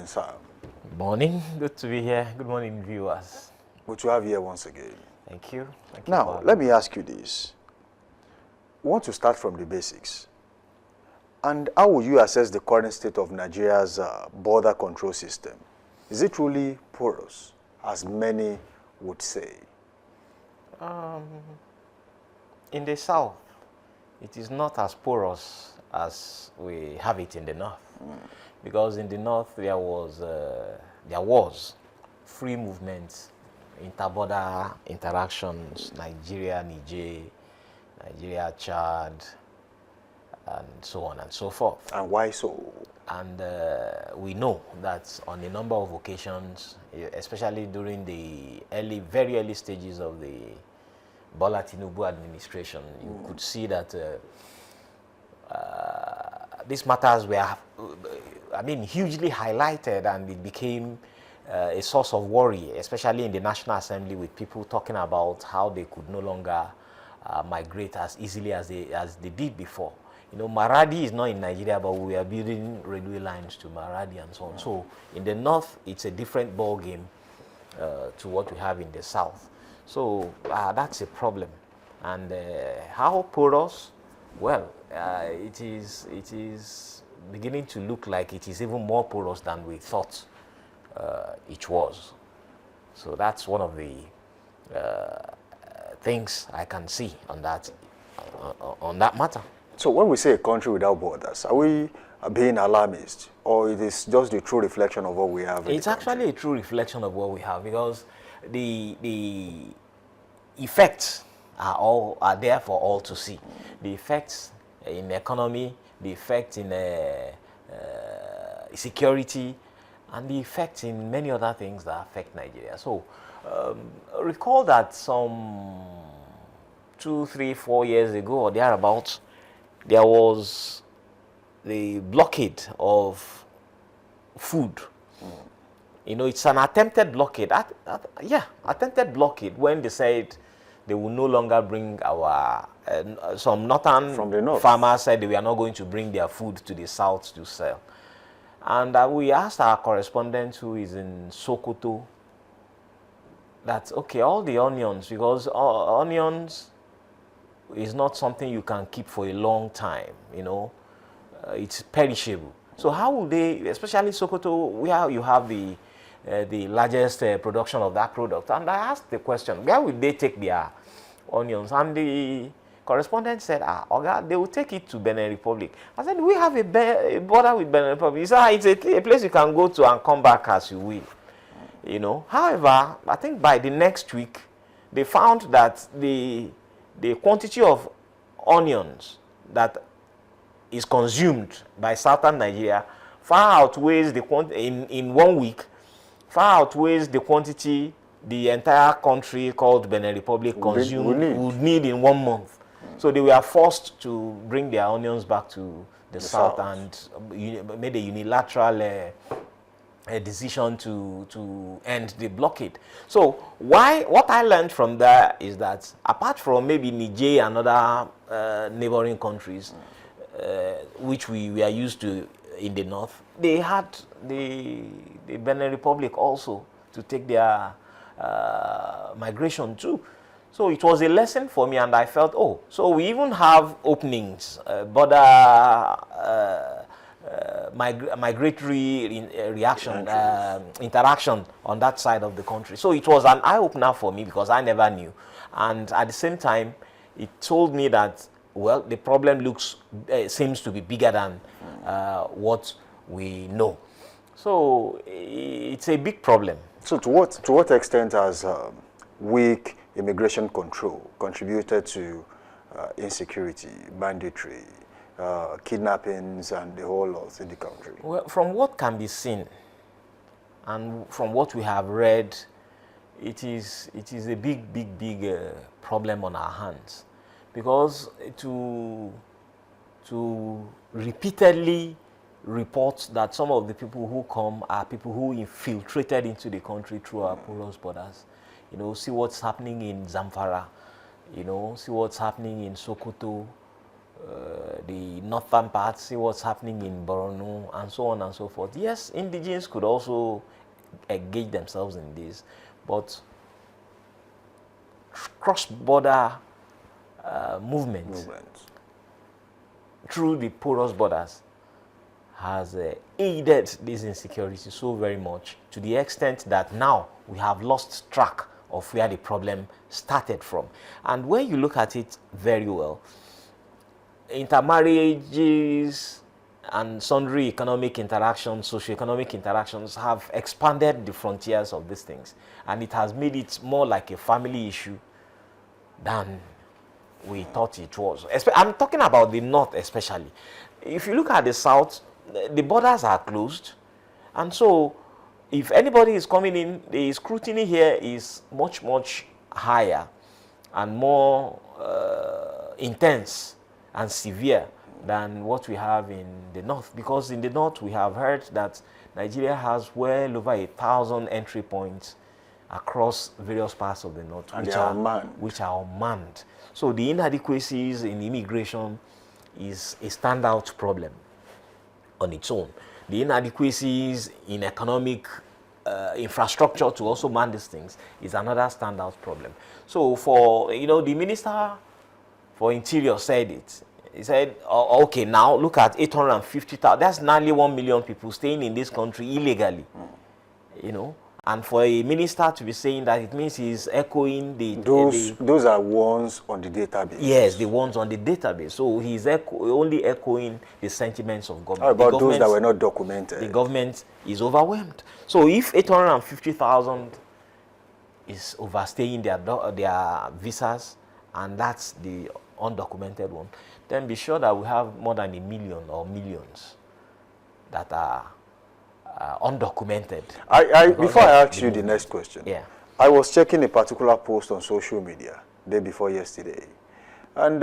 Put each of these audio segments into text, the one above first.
sir. Good morning. Good to be here. Good morning, viewers. Good to have you here once again. Thank you. Thank you Now, let me ask you this. We want to start from the basics. And how will you assess the current state of Nigeria's border control system? Is it truly porous, as many would say? In the south, it is not as porous as we have it in the north. Because in the north, there was free movement, inter-border interactions, Nigeria, Niger, Nigeria, Chad, and so on and so forth. And why so? And we know that on a number of occasions, especially during the very early stages of the Bola Tinubu administration, you could see that these matters were, hugely highlighted, and it became a source of worry, especially in the National Assembly, with people talking about how they could no longer migrate as easily as they did before. You know, Maradi is not in Nigeria, but we are building railway lines to Maradi and so on. So in the north, it's a different ball game to what we have in the south. So that's a problem. And how porous? Well, it is beginning to look like it is even more porous than we thought it was. So that's one of the things I can see on that matter. So when we say a country without borders, are we being alarmist, or it is just the true reflection of what we have? It's actually a true reflection of what we have, because the effects are there for all to see. The effects in economy, the effects in security, and the effects in many other things that affect Nigeria. So recall that some 2, 3, 4 years ago or thereabouts, there was the blockade of food. You know, it's an attempted blockade. Attempted blockade, when they said they will no longer bring our, some northern From the north. farmers said they were not going to bring their food to the south to sell. And we asked our correspondent, who is in Sokoto, that, okay, all the onions, because onions is not something you can keep for a long time, you know. It's perishable. So how will they, especially Sokoto, where you have the largest production of that product? And I asked the question, where will they take their onions? And the correspondent said, Oga, they will take it to Benin Republic. I said, we have a border with Benin Republic. He said, it's a place you can go to and come back as you will. You know. However, I think by the next week, they found that the quantity of onions that is consumed by southern Nigeria far outweighs the quantity in 1 week, far outweighs the quantity the entire country called Benin Republic would need in 1 month. So they were forced to bring their onions back to the south and made a unilateral decision to end the blockade. So what I learned from there is that, apart from maybe Niger and other neighboring countries, which we are used to in the north, they had the Benin Republic also to take their migration too. So it was a lesson for me, and I felt, oh, so we even have openings, border migratory interaction on that side of the country. So it was an eye-opener for me, because I never knew. And at the same time, it told me that, well, the problem seems to be bigger than what we know. So it's a big problem. So to what extent has weak immigration control contributed to insecurity, banditry, kidnappings, and the whole lot in the country? Well, from what can be seen and from what we have read, it is a big problem on our hands, because to repeatedly report that some of the people who come are people who infiltrated into the country through our porous borders. You know, see what's happening in Zamfara, you know, see what's happening in Sokoto, the northern parts, see what's happening in Borno, and so on and so forth. Yes, indigenes could also engage themselves in this, but cross-border movement through the porous borders has aided this insecurity so very much, to the extent that now we have lost track of where the problem started from. And when you look at it very well, intermarriages and sundry economic interactions, socio-economic interactions have expanded the frontiers of these things, and it has made it more like a family issue than we thought it was. I'm talking about the north especially. If you look at the south, the borders are closed, and so if anybody is coming in, the scrutiny here is much, much higher and more intense and severe than what we have in the north. Because in the north, we have heard that Nigeria has well over 1,000 entry points across various parts of the north, and which are unmanned. So the inadequacies in immigration is a standout problem on its own. The inadequacies in economic infrastructure to also man these things is another standout problem. So for, the Minister for Interior said it. He said, oh, okay, now look at 850,000. That's nearly 1 million people staying in this country illegally, And for a minister to be saying that, it means he's echoing those are ones on the database. Yes, the ones on the database. So he's only echoing the sentiments of government. How about those that were not documented? The government is overwhelmed. So if 850,000 is overstaying their visas, and that's the undocumented one, then be sure that we have more than 1 million or millions that are undocumented. Before I ask you the next question, yeah, I was checking a particular post on social media day before yesterday, and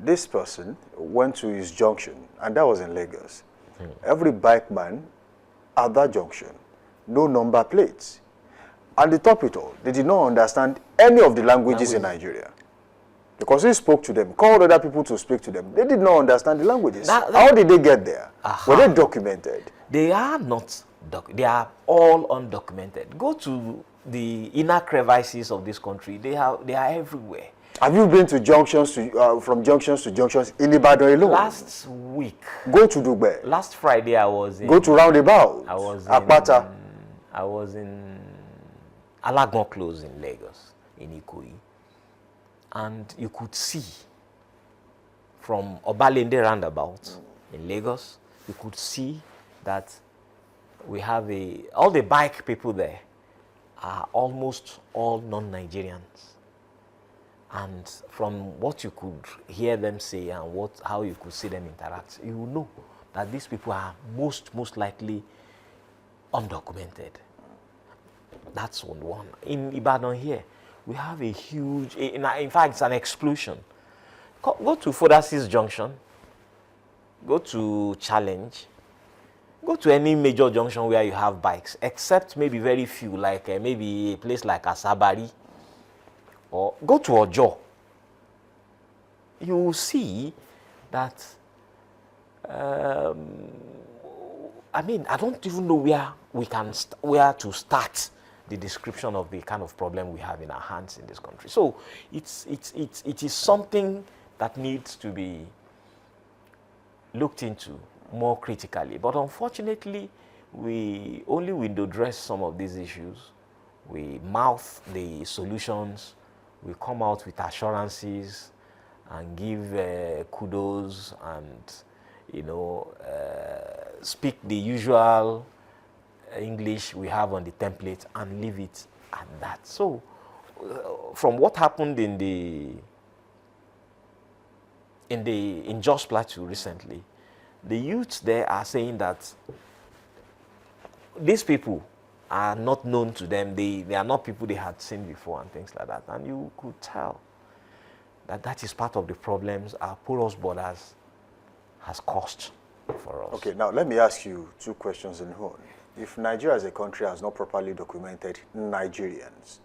this person went to his junction, and that was in Lagos. Every bike man at that junction, no number plates, and to top it all, they did not understand any of the languages in Nigeria. Because he spoke to them, called other people to speak to them. They did not understand the languages. How did they get there? Were they documented? They are not. They are all undocumented. Go to the inner crevices of this country. They are everywhere. Have you been to junctions from junctions to junctions in Ibadan alone? Last week. Go to Dugbe. Last Friday I was in. Go to Roundabout. I was Apata. I was in Alagbon Close in Lagos, in Ikoyi. And you could see from Obalende roundabout in Lagos, you could see that we have all the bike people there are almost all non-Nigerians. And from what you could hear them say and how you could see them interact, you will know that these people are most likely undocumented. That's one. In Ibadan here, we have a huge, in fact, it's an explosion. Go to Fodasis Junction, go to Challenge, go to any major junction where you have bikes, except maybe very few, like maybe a place like Asabari, or go to Ojo. You will see that, I don't even know where to start the description of the kind of problem we have in our hands in this country. So it is something that needs to be looked into more critically. But unfortunately, we only window dress some of these issues. We mouth the solutions. We come out with assurances and give kudos and, speak the usual English we have on the template and leave it at that. So, from what happened in Jos Plateau recently, the youths there are saying that these people are not known to them. They are not people they had seen before and things like that. And you could tell that is part of the problems our porous borders has caused for us. Okay, now let me ask you two questions in one. if Nigeria as a country has not properly documented Nigerians,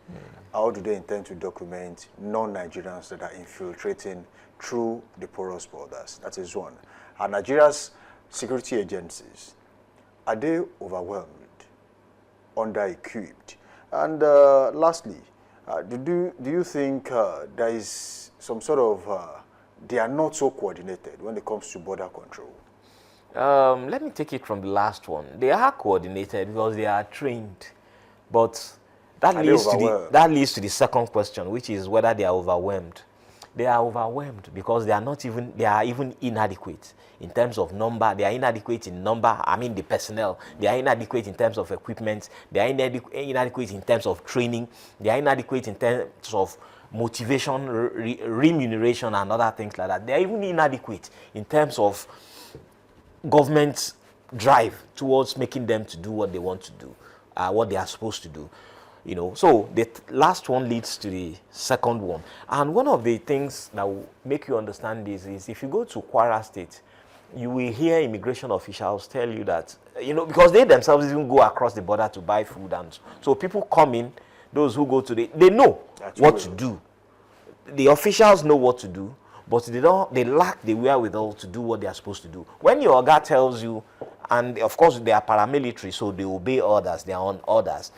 how do they intend to document non-Nigerians that are infiltrating through the porous borders? That is one. Are Nigeria's security agencies, are they overwhelmed, under-equipped? And lastly, do you think there is some sort of, they are not so coordinated when it comes to border control? Let me take it from the last one. They are coordinated because they are trained, but that leads to the second question, which is whether they are overwhelmed. They are overwhelmed because they are even inadequate in terms of number. They are inadequate in number. I mean, the personnel. They are inadequate in terms of equipment. They are inadequate in terms of training. They are inadequate in terms of motivation, remuneration, and other things like that. They are even inadequate in terms of government's drive towards making them to do what they want to do, what they are supposed to do. You know, so the last one leads to the second one. And one of the things that will make you understand this is if you go to Kwara State, you will hear immigration officials tell you that, you know, because they themselves even go across the border to buy food. And so people come in, those who go to they know what to do. The officials know what to do, but they lack the wherewithal to do what they are supposed to do. When your guy tells you, and of course they are paramilitary, so they obey orders, they are on orders.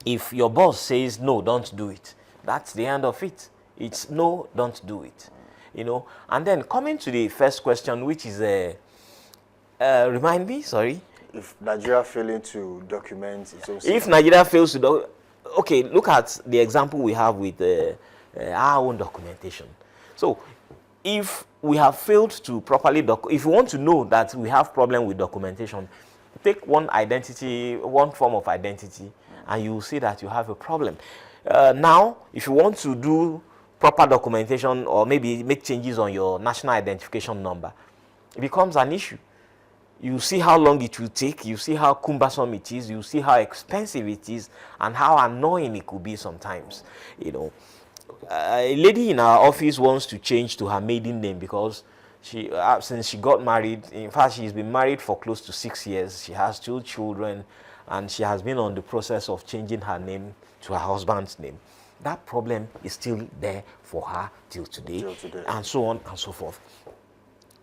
If your boss says, no, don't do it, that's the end of it. It's no, don't do it. You know, and then coming to the first question, which is, remind me, sorry? If Nigeria failing to document its own... If Nigeria fails to okay, look at the example we have with our own documentation. So, if we have failed to properly if you want to know that we have problem with documentation, take one form of identity, and you will see that you have a problem. Now, if you want to do proper documentation or maybe make changes on your national identification number, it becomes an issue. You see how long it will take, you see how cumbersome it is, you see how expensive it is, and how annoying it could be sometimes. You know, a lady in our office wants to change to her maiden name because since she got married, in fact, she's been married for close to 6 years. She has 2 children, and she has been on the process of changing her name to her husband's name. That problem is still there for her till today, and so on and so forth.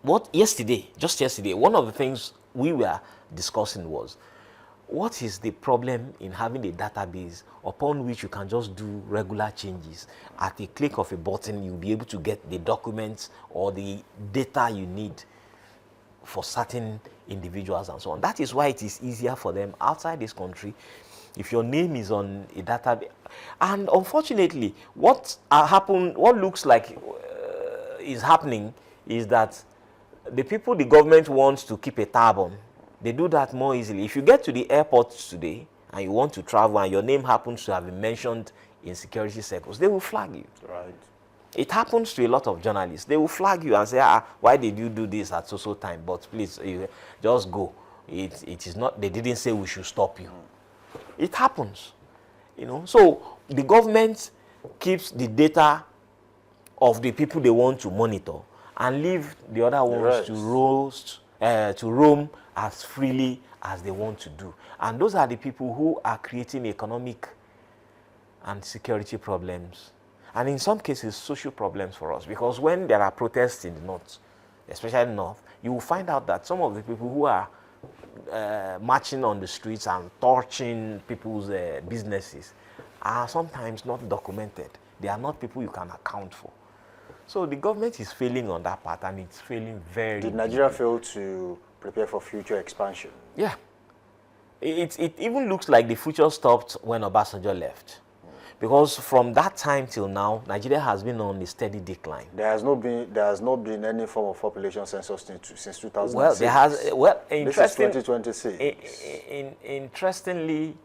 Just yesterday, one of the things we were discussing was, what is the problem in having a database upon which you can just do regular changes? At a click of a button, you'll be able to get the documents or the data you need for certain individuals and so on. That is why it is easier for them outside this country if your name is on a database. And unfortunately, what looks like is happening is that the people the government wants to keep a tab on, they do that more easily. If you get to the airport today and you want to travel and your name happens to have been mentioned in security circles, they will flag you. Right. It happens to a lot of journalists. They will flag you and say, why did you do this at so time? But please, just go. It is not, they didn't say we should stop you. It happens. You know, so the government keeps the data of the people they want to monitor and leave the other ones to roam as freely as they want to do. And those are the people who are creating economic and security problems, and in some cases social problems for us. Because when there are protests in the north, especially north, you will find out that some of the people who are marching on the streets and torching people's businesses are sometimes not documented. They are not people you can account for. So the government is failing on that part, and it's failing very. Did Nigeria fail to prepare for future expansion? Yeah. It even looks like the future stopped when Obasanjo left. Because from that time till now, Nigeria has been on a steady decline. There has not been any form of population census since 2006. Well, there has. Well, this is 2026. Interestingly,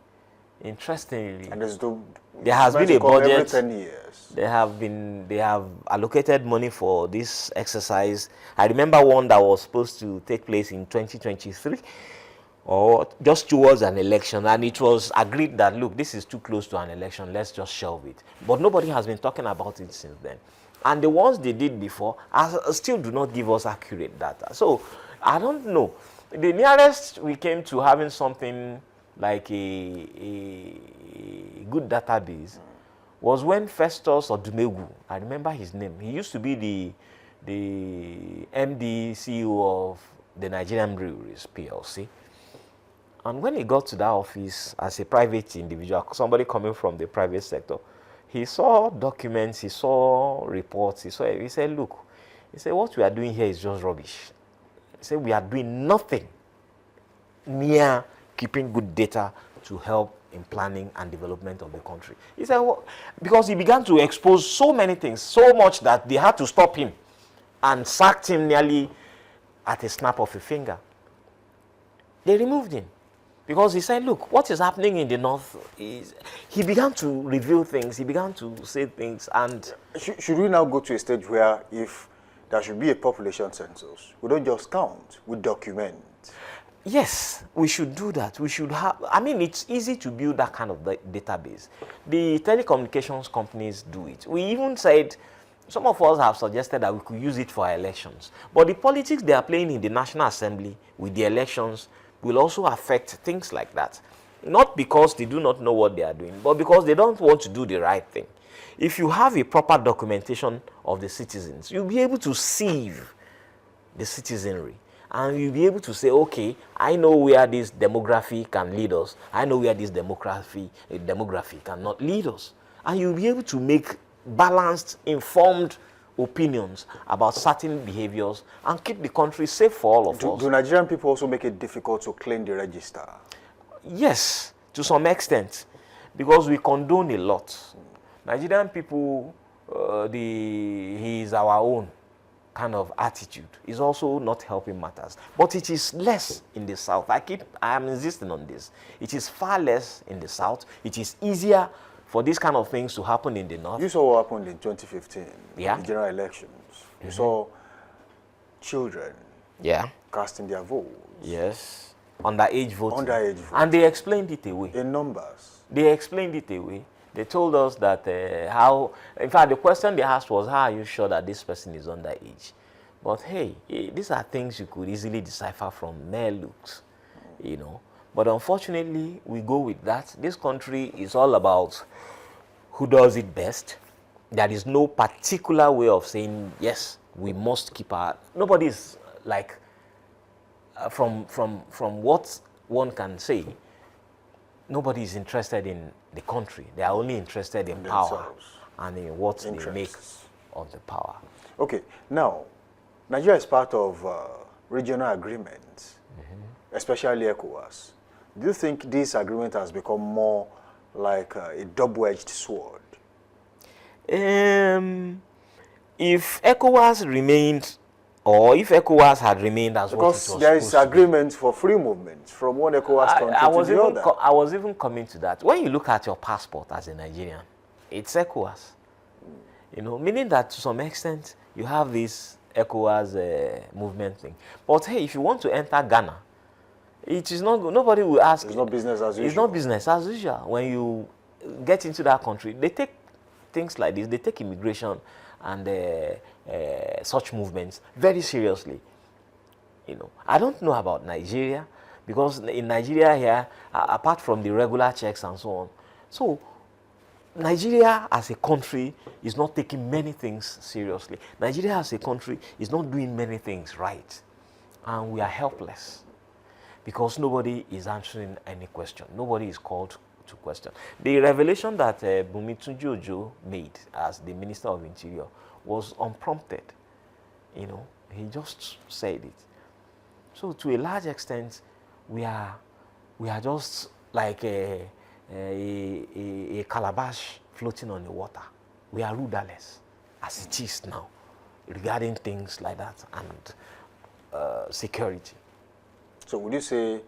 and there has been a budget. Every 10 years. They have allocated money for this exercise. I remember one that was supposed to take place in 2023. Or just towards an election, and it was agreed that, look, this is too close to an election, let's just shelve it. But nobody has been talking about it since then. And the ones they did before still do not give us accurate data. So, I don't know. The nearest we came to having something like a good database was when Festus Odumegwu, I remember his name, he used to be the MD CEO of the Nigerian Breweries PLC. And when he got to that office as a private individual, somebody coming from the private sector, he saw documents, he saw reports, he said, look, he said, what we are doing here is just rubbish. He said, we are doing nothing near keeping good data to help in planning and development of the country. He said, well, because he began to expose so many things, so much that they had to stop him and sacked him nearly at a snap of a finger. They removed him because he said, look, what is happening in the north is, he began to reveal things, he began to say things. And should we now go to a stage where if there should be a population census, we don't just count, we document? Yes, we should do that. We should have, I mean, it's easy to build that kind of database. The telecommunications companies do it. We even said, some of us have suggested that we could use it for elections. But the politics they are playing in the National Assembly with the elections will also affect things like that. Not because they do not know what they are doing, but because they don't want to do the right thing. If you have a proper documentation of the citizens, you'll be able to sieve the citizenry. And you'll be able to say, okay, I know where this demography can lead us. I know where this demography cannot lead us. And you'll be able to make balanced, informed opinions about certain behaviors and keep the country safe for all of us. Do Nigerian people also make it difficult to clean the register? Yes, to some extent, because we condone a lot. Nigerian people, he is our own kind of attitude is also not helping matters. But it is less in the south. I am insisting on this. It is far less in the south. It is easier for these kind of things to happen in the north. You saw what happened in 2015, yeah, the general elections. You saw children, yeah, casting their votes. Yes, underage voting. Underage voting. And they explained it away. In numbers. They explained it away. They told us that how, in fact, the question they asked was, how are you sure that this person is underage? But hey, these are things you could easily decipher from mere looks, you know. But unfortunately, we go with that. This country is all about who does it best. There is no particular way of saying, yes, we must keep our... Nobody is like, from what one can say, nobody is interested in the country. They are only interested in power and in what they make of the power. Okay, now, Nigeria is part of regional agreements, especially ECOWAS. Do you think this agreement has become more like a double-edged sword? If ECOWAS remained, or if ECOWAS had remained as what it was supposed to be. Because there is agreement for free movement from one ECOWAS country to the other. I was even coming to that. When you look at your passport as a Nigerian, it's ECOWAS. You know, meaning that to some extent you have this ECOWAS movement thing. But hey, if you want to enter Ghana, it is not. Nobody will ask. It's not business as usual. It's not business as usual. When you get into that country, they take things like this. They take immigration and such movements very seriously. You know, I don't know about Nigeria, because in Nigeria here, apart from the regular checks and so on, so Nigeria as a country is not taking many things seriously. Nigeria as a country is not doing many things right, and we are helpless because nobody is answering any question. Nobody is called to question. The revelation that Bumi Tunji-Ojo made as the Minister of Interior was unprompted. You know, he just said it. So to a large extent, we are just like a calabash floating on the water. We are rudderless, as it is now, regarding things like that and security. So would you say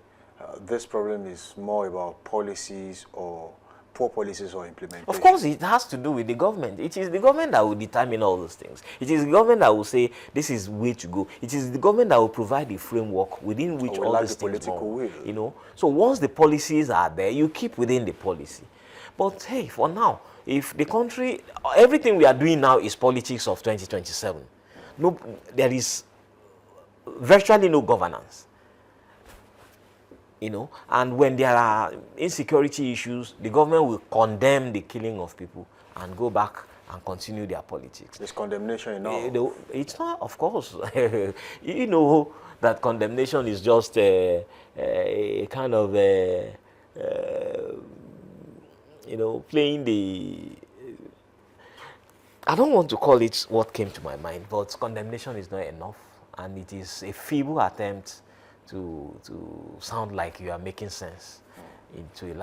this problem is more about policies or poor policies or implementation? Of course, it has to do with the government. It is the government that will determine all those things. It is the government that will say, this is way to go. It is the government that will provide the framework within which all these things go. You know? So once the policies are there, you keep within the policy. But hey, for now, if the country, everything we are doing now is politics of 2027. No, there is virtually no governance. you know, and when there are insecurity issues, the government will condemn the killing of people and go back and continue their politics. Is condemnation enough? It's not, of course. You know that condemnation is just a kind of, you know, playing the... I don't want to call it what came to my mind, but condemnation is not enough, and it is a feeble attempt to sound like you are making sense to a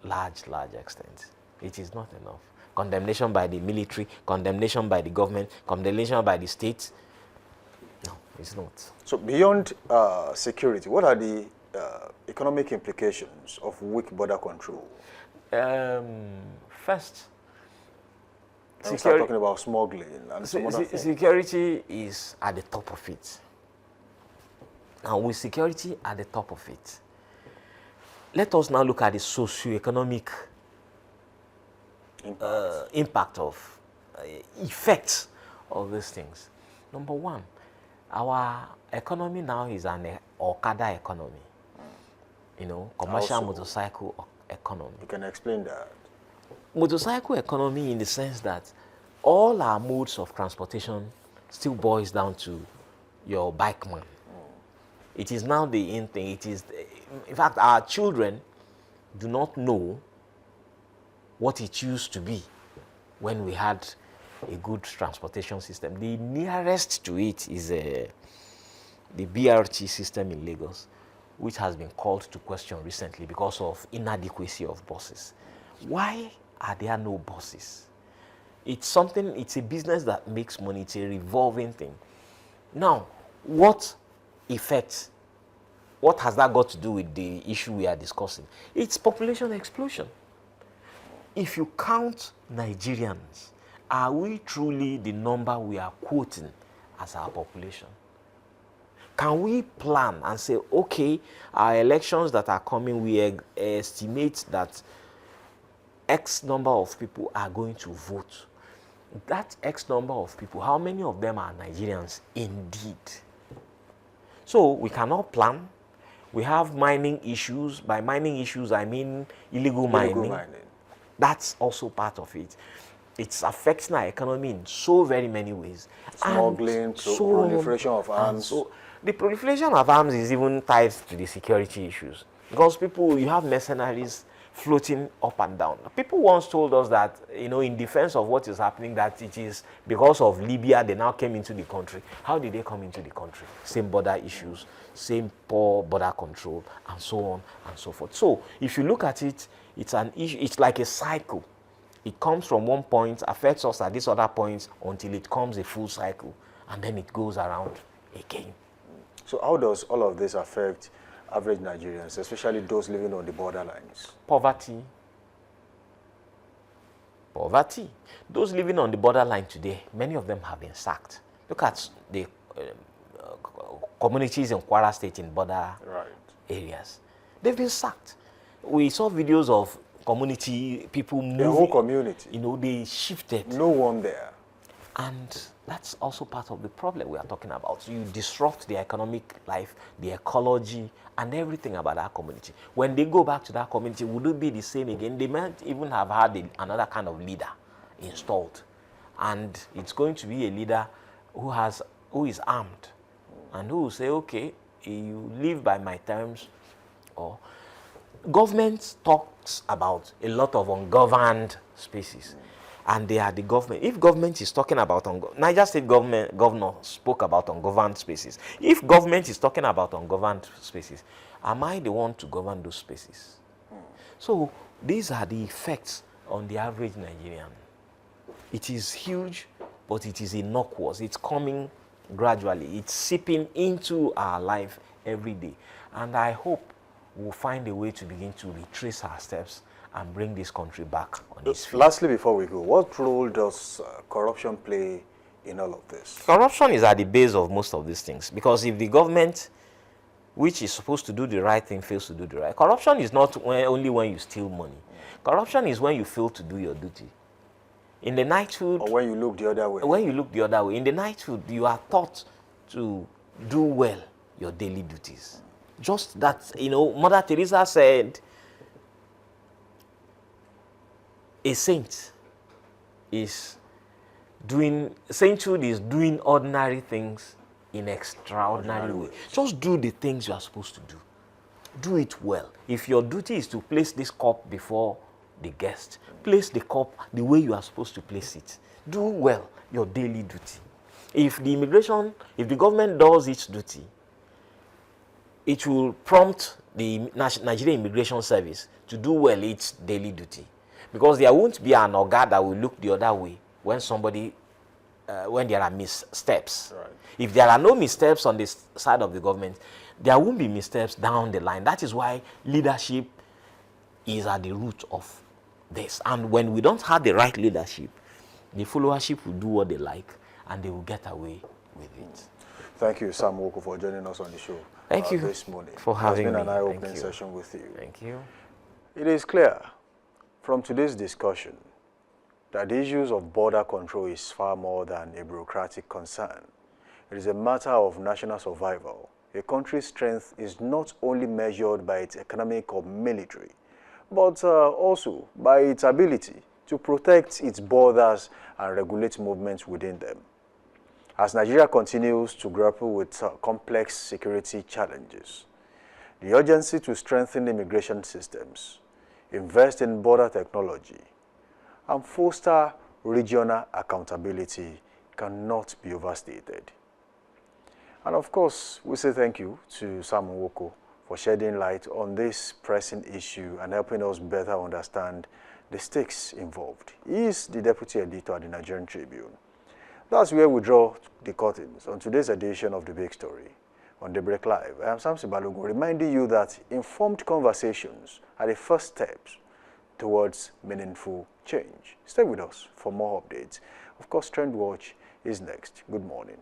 large extent. It is not enough. Condemnation by the military, condemnation by the government, condemnation by the state. No, it's not. So beyond security, what are the economic implications of weak border control? First, we start talking about smuggling and some other things. Security is at the top of it. And with security at the top of it, let us now look at the socio-economic impact of effects of these things. Number one, our economy now is an Okada economy. You know, commercial motorcycle economy. You can explain that. Motorcycle economy in the sense that all our modes of transportation still boils down to your bike man. It is now the in thing. It is, in fact, our children do not know what it used to be when we had a good transportation system. The nearest to it is the BRT system in Lagos, which has been called to question recently because of inadequacy of buses. Why are there no buses? It's a business that makes money. It's a revolving thing. Now, what has that got to do with the issue we are discussing? It's population explosion. If you count Nigerians, are we truly the number we are quoting as our population? Can we plan and say, okay, our elections that are coming, we estimate that X number of people are going to vote. That X number of people, how many of them are Nigerians indeed? So we cannot plan. We have mining issues. By mining issues, I mean illegal mining. That's also part of it. It's affecting our economy in so very many ways. Smuggling, proliferation of arms. So the proliferation of arms is even tied to the security issues. Because you have mercenaries floating up and down. People once told us that, you know, in defense of what is happening, that it is because of Libya they now came into the country. How did they come into the country? Same border issues, same poor border control, and so on and so forth. So if you look at it, it's an issue. It's like a cycle. It comes from one point, affects us at this other point until it comes a full cycle, and then it goes around again. So how does all of this affect average Nigerians, especially those living on the borderlines? Poverty. Those living on the borderline today, many of them have been sacked. Look at the communities in Kwara State in border areas. They've been sacked. We saw videos of community people moving. The whole community. You know, they shifted. No one there. And that's also part of the problem we are talking about. You disrupt the economic life, the ecology, and everything about that community. When they go back to that community, would it be the same again? They might even have had another kind of leader installed. And it's going to be a leader who is armed and who will say, okay, you live by my terms. Or government talks about a lot of ungoverned spaces. And they are the government. If government is talking about Niger State governor spoke about ungoverned spaces. If government is talking about ungoverned spaces, am I the one to govern those spaces? So these are the effects on the average Nigerian. It is huge, but it is innocuous. It's coming gradually. It's seeping into our life every day. And I hope we'll find a way to begin to retrace our steps and bring this country back on its feet. Lastly, before we go, what role does corruption play in all of this? Corruption is at the base of most of these things, because if the government, which is supposed to do the right thing, fails to do the right, corruption is not only when you steal money. Corruption is when you fail to do your duty. In the knighthood, or when you look the other way. When you look the other way. In the knighthood, you are taught to do well your daily duties. Just that, you know, Mother Teresa said, a saint is sainthood is doing ordinary things in extraordinary way. Just do the things you are supposed to do. Do it well. If your duty is to place this cup before the guest, place the cup the way you are supposed to place it. Do well your daily duty. If the government does its duty, it will prompt the Nigerian Immigration Service to do well its daily duty. Because there won't be an oga that will look the other way when when there are missteps. Right. If there are no missteps on this side of the government, there won't be missteps down the line. That is why leadership is at the root of this. And when we don't have the right leadership, the followership will do what they like and they will get away with it. Thank you, Sam Nwoko, for joining us on the show. Thank you this morning. for having me. It's been an eye-opening session with you. Thank you. It is clear from today's discussion that the issues of border control is far more than a bureaucratic concern. It is a matter of national survival. A country's strength is not only measured by its economic or military, but also by its ability to protect its borders and regulate movements within them. As Nigeria continues to grapple with complex security challenges, the urgency to strengthen immigration systems, invest in border technology, and foster regional accountability cannot be overstated. And of course, we say thank you to Sam Nwoko for shedding light on this pressing issue and helping us better understand the stakes involved. He is the Deputy Editor at the Nigerian Tribune. That's where we draw the curtains on today's edition of The Big Story on Daybreak Live. I am Samson Balogun, reminding you that informed conversations are the first steps towards meaningful change. Stay with us for more updates. Of course, Trend Watch is next. Good morning.